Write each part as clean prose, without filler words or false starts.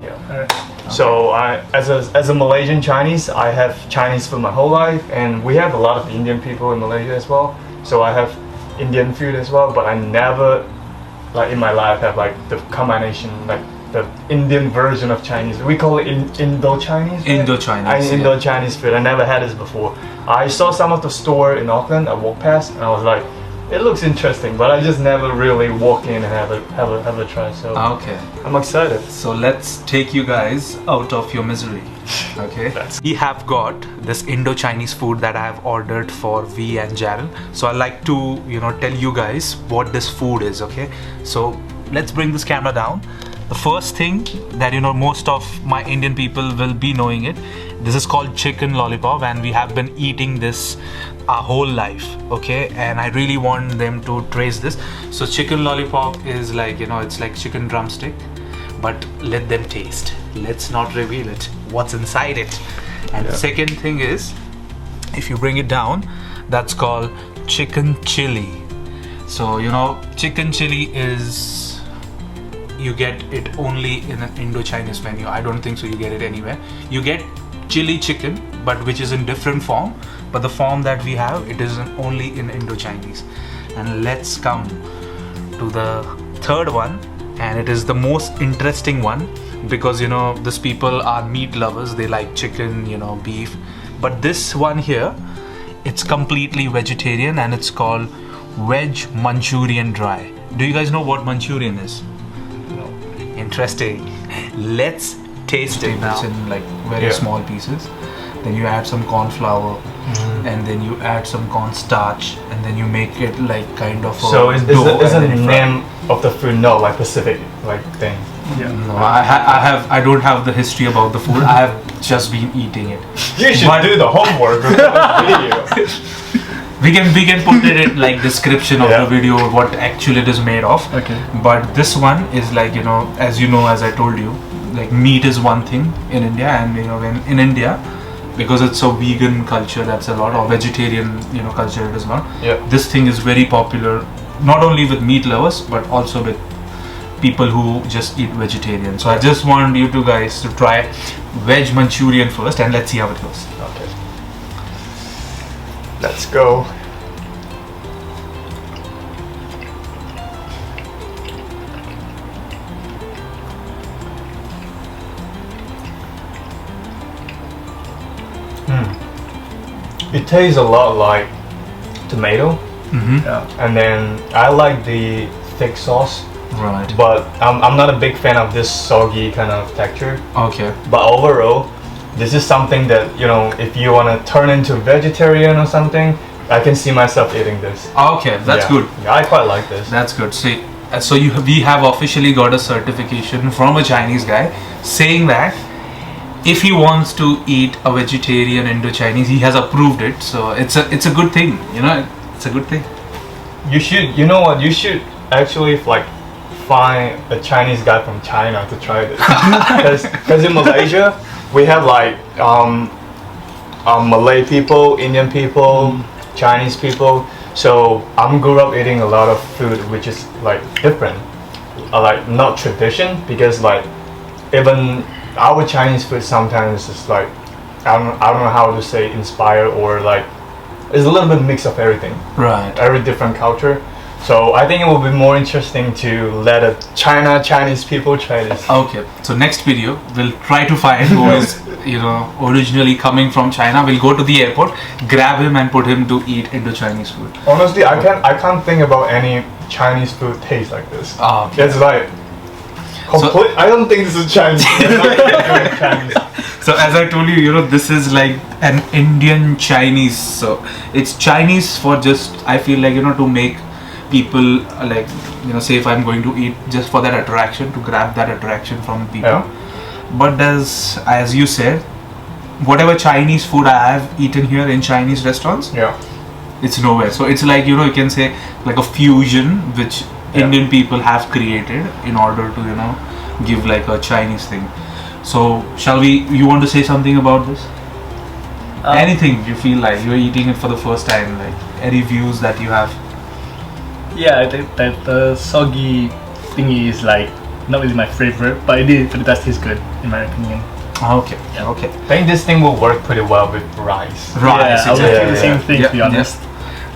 Yeah. So as a Malaysian Chinese, I have Chinese food my whole life, and we have a lot of Indian people in Malaysia as well. So I have Indian food as well, but I never, like in my life, have like the combination, like the Indian version of Chinese. We call it Indo-Chinese. Right? Indo-Chinese. Indo-Chinese food. I never had this before. I saw some of the store in Auckland. I walked past, and I was like, it looks interesting, but I just never really walk in and have a try. So Okay. I'm excited. So let's take you guys out of your misery. Okay. We have got this Indo-Chinese food that I have ordered for V and Jaren. So I like to, tell you guys what this food is. Okay. So let's bring this camera down. The first thing that most of my Indian people will be knowing it. This is called chicken lollipop, and we have been eating this our whole life. Okay, and I really want them to trace this. So chicken lollipop is like it's like chicken drumstick, but let them taste. Let's not reveal it. What's inside it? And the second thing is, if you bring it down, that's called chicken chili. So chicken chili is, you get it only in an Indo-Chinese menu. I don't think so you get it anywhere. You get chili chicken, but which is in different form, but the form that we have, it is only in Indo-Chinese. And let's come to the third one, and it is the most interesting one, because these people are meat lovers. They like chicken, beef, but this one here, it's completely vegetarian, and it's called veg Manchurian dry. Do you guys know what Manchurian is? No. Interesting. Let's taste it now. It's in like very small pieces. Then you add some corn flour, and then you add some cornstarch, and then you make it like kind of a So is the name of the food like specific like thing? Yeah. No, I don't have the history about the food. I have just been eating it. You should do the homework with the video. We can put it in like description of the video what actually it is made of. Okay. But this one is like as I told you, like meat is one thing in India, and when in India, because it's a vegan culture, that's a lot, or vegetarian culture, it is not. Yeah. This thing is very popular, not only with meat lovers but also with people who just eat vegetarian. So I just want you two guys to try veg Manchurian first, and let's see how it goes. Okay. Let's go. It tastes a lot like tomato, and then I like the thick sauce. Right. But I'm not a big fan of this soggy kind of texture. Okay. But overall, this is something that if you want to turn into vegetarian or something, I can see myself eating this. Okay, that's good. Yeah, I quite like this. That's good. See, so we have officially got a certification from a Chinese guy saying that if he wants to eat a vegetarian Indo-Chinese, he has approved it. So it's a good thing. It's a good thing. You should. You know what? You should actually find a Chinese guy from China to try this. Because in Malaysia we have Malay people, Indian people, Chinese people. So I'm grew up eating a lot of food which is like different, like not tradition, because like even our Chinese food sometimes is like I don't know how to say inspire, or like it's a little bit mix of everything. Right. Every different culture. So I think it will be more interesting to let a Chinese people try this. Okay. So next video we'll try to find who is originally coming from China. We'll go to the airport, grab him, and put him to eat Indo-Chinese food. Honestly, I can't think about any Chinese food taste like this. Oh, okay. It's like complete. I don't think this is Chinese. Chinese. So as I told you, this is like an Indian Chinese. So it's Chinese for just, I feel like to make people like say if I'm going to eat just for that attraction, to grab that attraction from people. Yeah. But as you said, whatever Chinese food I have eaten here in Chinese restaurants, it's nowhere. So it's like you can say like a fusion which Indian people have created in order to give like a Chinese thing. So you want to say something about this? Anything you feel like you're eating it for the first time, like any views that you have? Yeah, I think that the soggy thingy is like not really my favorite, but it does taste good in my opinion. Okay. Yeah. Okay. I think this thing will work pretty well with rice. Rice. Yeah, I would exactly. say the same thing, to be honest.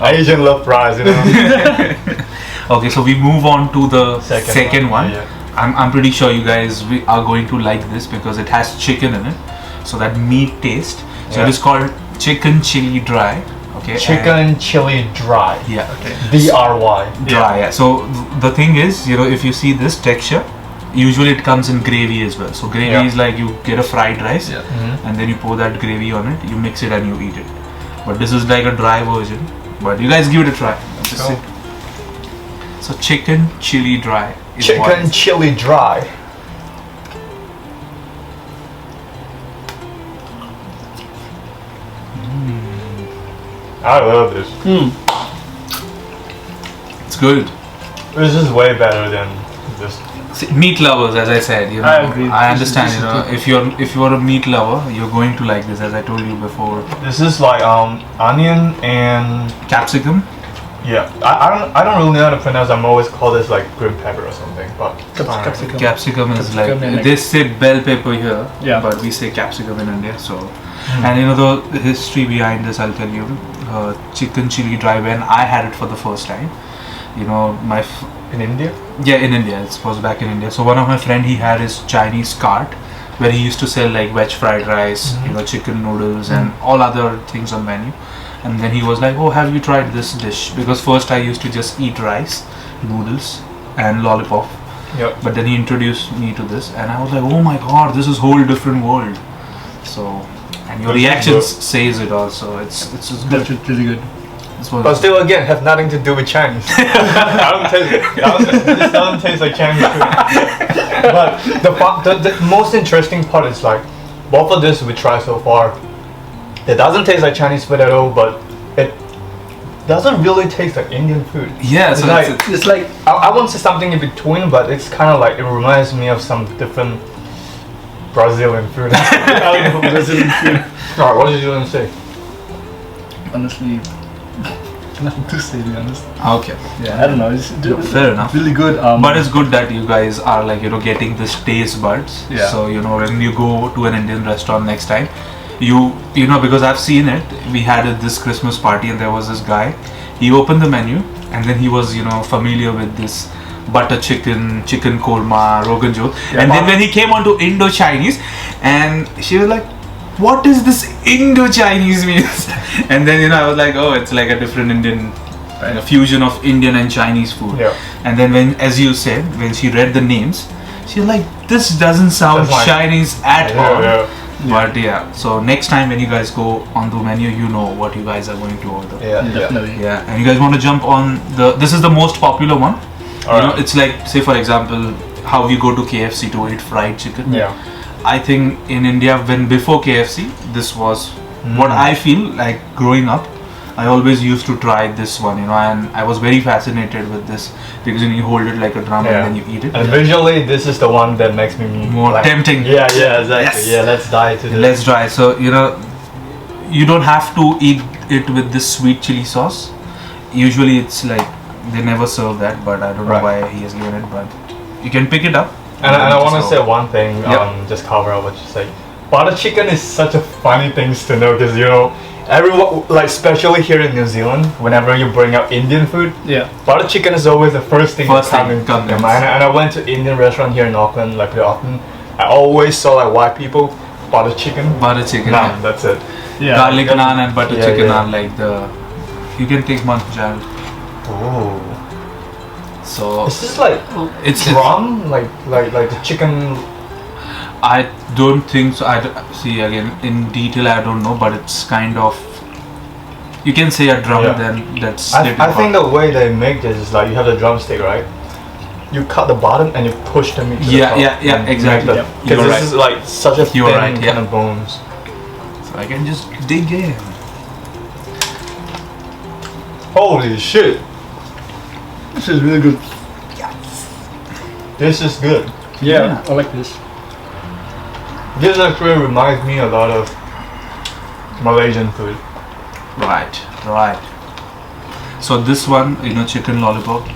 Asian love fries, you know. Okay, so we move on to the second one. Yeah. I'm pretty sure you guys are going to like this because it has chicken in it, so that meat taste. So Yeah. it is called chicken chili dry. Okay. Chicken chili dry. Yeah. Okay. DRY. Dry. Yeah. So the thing is, if you see this texture, usually it comes in gravy as well. So gravy Yeah. is like you get a fried rice, Yeah. and then you pour that gravy on it, you mix it and you eat it. But this is like a dry version. But you guys give it a try. Just Cool. So chicken chili dry. Is what Chicken chili dry. I love this. it's good. This is way better than this. See, meat lovers, as I said, I agree. I This is- understand. this is good. If you're a meat lover, you're going to like this, as I told you before. This is like onion and Capsicum. yeah. I don't really know how to pronounce. I'm always call this like green pepper or something. But Capsicum. Capsicum is Capsicum and like they say bell pepper here, Yeah. but we say capsicum in India. So, and the history behind this, I'll tell you. Chicken chili dry. When I had it for the first time, in India. yeah, in India, it was back in India. So one of my friend, he had his Chinese cart where he used to sell like veg fried rice, chicken noodles and all other things on menu. And then he was like, "Oh, have you tried this dish?" Because first I used to just eat rice, noodles, and lollipop. Yep. But then he introduced me to this, and I was like, "Oh my god, this is whole different world." So, and your This is reactions good. says it also. It's just good. That's really good. It's one But still, again, have nothing to do with Chinese. I don't taste it. This doesn't taste like Chinese food. But the most interesting part is like, both of this we tried so far, it doesn't taste like Chinese food at all, but it doesn't really taste like Indian food. Yeah, so It's it's, It's like I won't say something in between, but it's kind of like, it reminds me of some different Brazilian food. I don't know, Brazilian food. Alright, what did you want to say? Honestly, nothing to say, to be honest. okay. Yeah, I don't know. It's Fair enough. really good. But it's good that you guys are like getting this taste buds. Yeah. So when you go to an Indian restaurant next time, you because I've seen it. We had this Christmas party and there was this guy. He opened the menu and then he was familiar with this butter chicken, chicken korma, rogan josh. Yeah, And then when he came on to Indo-Chinese, and she was like, "What is this Indo-Chinese means?" And then I was like, "Oh, it's like a different Indian." A fusion of Indian and Chinese food. Yeah. And then as you said, when she read the names, she was like, "This doesn't sound That's like- Chinese at all." Yeah. But yeah, so next time when you guys go on the menu, you know what you guys are going to order. Yeah. Definitely. Yeah, and you guys want to jump on this is the most popular one. Alright. It's like, say for example, how you go to KFC to eat fried chicken. Yeah. I think in India, before KFC, this was what I feel like growing up. I always used to try this one, and I was very fascinated with this because you hold it like a drum Yeah. and then you eat it. And visually, this is the one that makes me More tempting. Yeah, exactly. Yes. Yeah, let's dive to this. Let's try. So you don't have to eat it with this sweet chili sauce. Usually, it's like they never serve that, but I don't know Right. why he has given it. But you can pick it up. And I want to just say go. one thing, Yep. just cover up what you say. Butter chicken is such a funny thing to know because everyone, like especially here in New Zealand, whenever you bring up Indian food, Yeah. butter chicken is always the first thing First that thing comes comes. to mind. And I went to Indian restaurant here in Auckland like pretty often. I always saw like white people butter chicken. Butter chicken. Nah, yeah. that's it. Yeah. Garlic naan and butter Yeah, chicken yeah. are like the. You can take one, Jared. Ooh. So Is this like it's drum, like the chicken? I don't think so. See again in detail. I don't know, but it's kind of. You can say a drum. Yeah. Then that's. I think the way they make this is like you have the drumstick, right? You cut the bottom and you push the meat to the Yeah, top. yeah, and exactly. make Yep. Because You're this right. is like such a You're thin right, kind yeah. of bones. So I can just dig in. Holy shit! This is really good. This is good. Yeah, I like this. This actually reminds me a lot of Malaysian food. Right. So this one, chicken lollipop.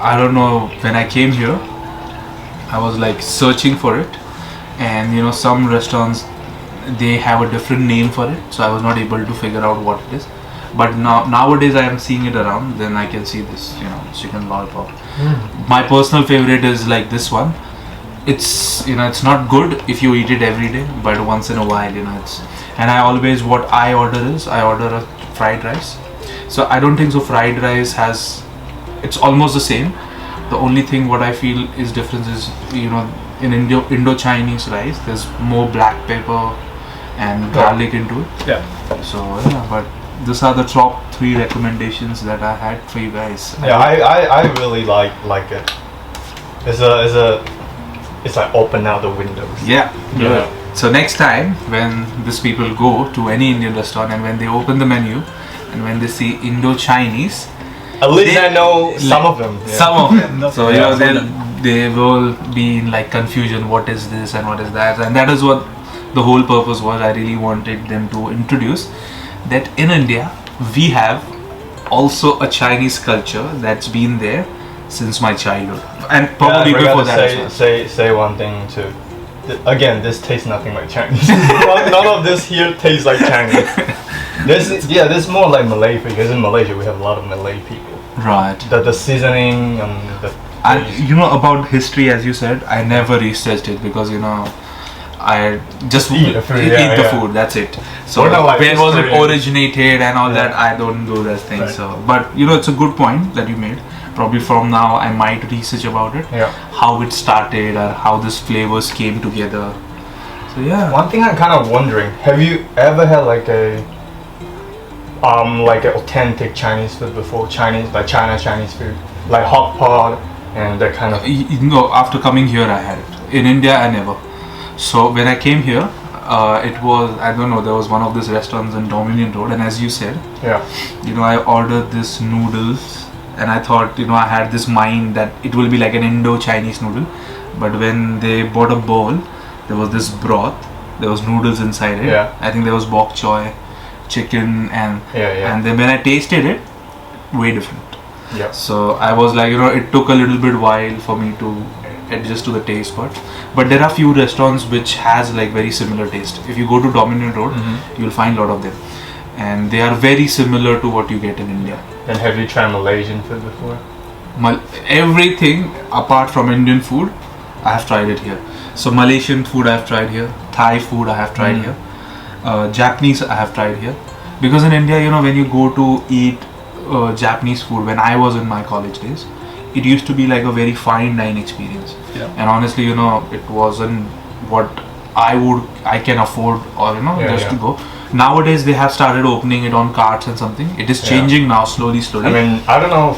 I don't know, when I came here, I was like searching for it, and you know, some restaurants they have a different name for it, so I was not able to figure out what it is. But nowadays I am seeing it around, then I can see this, you know, chicken lollipop. My personal favorite is like this one. It's, you know, it's not good if you eat it every day, but once in a while, you know, it's. And I always, what I order is, I order a fried rice. So I don't think so fried rice has, it's almost the same. The only thing what I feel is difference is, you know, in Indo-Chinese rice there's more black pepper and garlic into it. Yeah. So yeah, but these are the top 3 recommendations that I had for you guys. Yeah, I really like it. It's like open out the windows. Yeah. So next time when these people go to any Indian restaurant and when they open the menu and when they see Indo-Chinese, at least I know some of them. Yeah. Some of them. So you know, they will be in like confusion. What is this and what is that? And that is what the whole purpose was. I really wanted them to introduce that in India we have also a Chinese culture that's been there since my childhood, and probably before that as well. Say one thing too. Again, this tastes nothing like Chinese. None of this here tastes like Chinese. This more like Malay, because in Malaysia we have a lot of Malay people. Right. The seasoning and the. And you know about history, as you said, I never researched it because, you know, I just eat the food. That's it. So where was it originated and all that? I don't do that thing. Right. So, but you know, it's a good point that you made. Probably from now I might research about it. Yeah. How it started or how these flavors came together. So yeah. One thing I'm kind of wondering: have you ever had like an authentic Chinese food before? Chinese food, like hot pot and that kind of. You know, after coming here, I had it. In India, I never. So when I came here, it was, I don't know, there was one of these restaurants in Dominion Road, and as you said, you know, I ordered this noodles, and I thought, you know, I had this mind that it will be like an Indo-Chinese noodle, but when they bought a bowl, there was this broth, there was noodles inside it. Yeah. I think there was bok choy, chicken, and and then when I tasted it, way different. Yeah. So I was like, you know, it took a little bit while for me to adjust to the taste buds, but there are few restaurants which has like very similar taste. If you go to Dominion Road, you'll find a lot of them, and they are very similar to what you get in India. And have you tried Malaysian food before? Everything apart from Indian food, I have tried it here. So Malaysian food I have tried here, Thai food I have tried here, Japanese I have tried here, because in India, you know, when you go to eat Japanese food, when I was in my college days, it used to be like a very fine dine experience. Yeah. And honestly, you know, it wasn't what I can afford, or you know, to go. Nowadays they have started opening it on carts and something. It is changing now, slowly. I mean, I don't know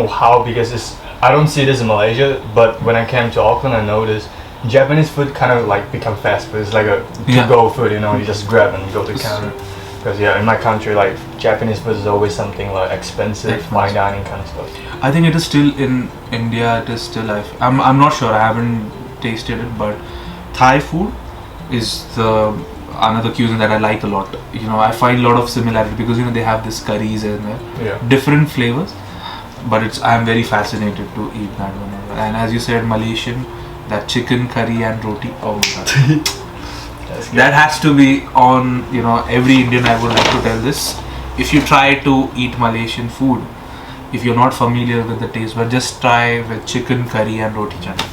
how because I don't see this in Malaysia, but when I came to Auckland, I noticed Japanese food kind of like become fast food. It's like a to-go food, you know, you just grab and go to the counter. Because in my country, like Japanese food is always something like expensive, fine dining kind of stuff. I think it is still in India. It is still. I'm not sure. I haven't tasted it, but Thai food is another cuisine that I like a lot. You know, I find a lot of similarity because, you know, they have this curries and different flavors. But I'm very fascinated to eat that one. And as you said, Malaysian, that chicken curry and roti. Oh my god. That has to be on, you know, every Indian. I would like to tell this. If you try to eat Malaysian food, if you're not familiar with the taste, but just try with chicken curry and roti canai.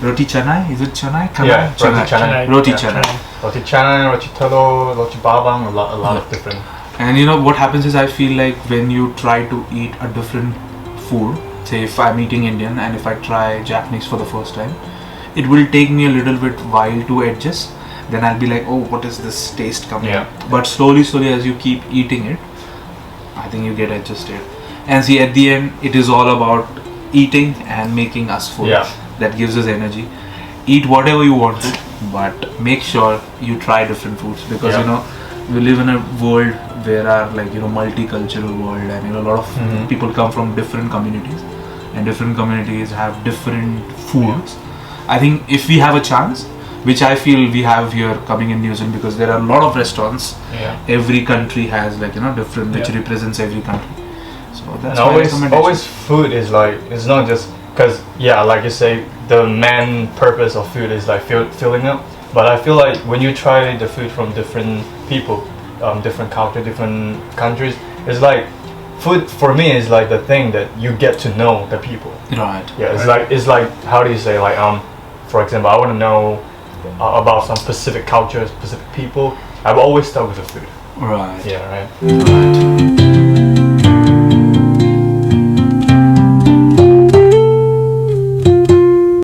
Roti canai? Is it canai? Yeah, roti canai. Roti canai. Roti canai, roti telur, roti bawang, a lot of different. And you know what happens is, I feel like when you try to eat a different food, say if I'm eating Indian and if I try Japanese for the first time, it will take me a little bit while to adjust. Then I'll be like, oh, what is this taste coming up? But slowly as you keep eating it, I think you get adjusted. And see, at the end, it is all about eating and making us full. That gives us energy. Eat whatever you want to, but make sure you try different foods, because you know, we live in a world where are like, you know, multicultural world, and you know, a lot of people come from different communities, and different communities have different foods. I think if we have a chance, which I feel we have here coming in New Zealand, because there are a lot of restaurants. Every country has like, you know, different, which represents every country. So that's and always food is like, it's not just because yeah, like you say, the main purpose of food is like filling up. But I feel like when you try the food from different people, different culture, different countries, it's like food for me is like the thing that you get to know the people. Right. Yeah, it's like how do you say, like for example, I want to know about some specific culture, specific people. I've always start with the food. Right. Yeah, right. Right.